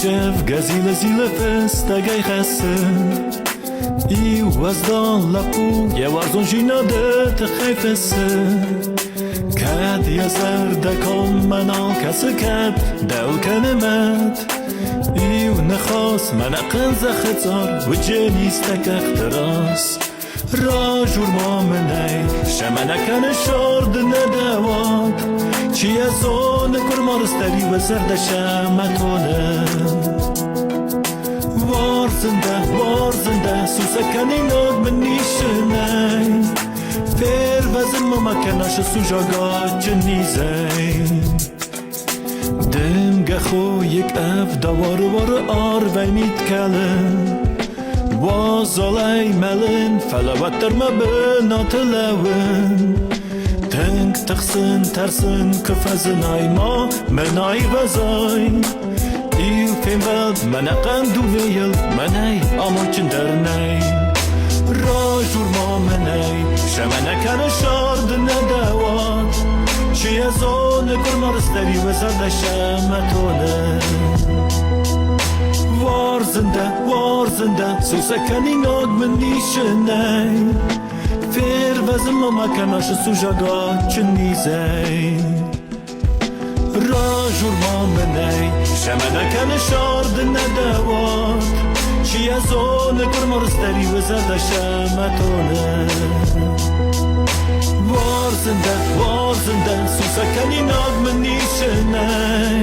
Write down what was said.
جف گزیل زیل پستگی خسته ای وزدان لپو یه ورزون جینا ده تخیفسه کد یه زردکان منال کسی کد دو کنمت ایو نخواست من قنز خطار و جنیستک اختراس را جور مامنی شمنکن شارد ندواد چی از اون کرمارستری و زرد شمتونه وار زنده سوسکنی ناد من نیشنی فیر وزن ممکناش سوژاگا جنیزی دم گخو یک اف دوار آر ویمید کلن وازالای ملن فلوت در مبنا تلون تنگ تخسن ترسن کفزن ای ما منای وزای ایو فیم بد من قندونیل منای آموچن در نی را جور ما منای شمنکن شارد ندواد چی از اون کرمارستری و زرد شمتونه وار زنده سوسکنی ناد من نیشنی فیر وزن ممکناش سوژاگا چنیزی را جور ما منی شمنکن شارد ندواد چی از اون کرمارستری و زرد شمتونه وار زنده سوسکنی ناد من نیشنی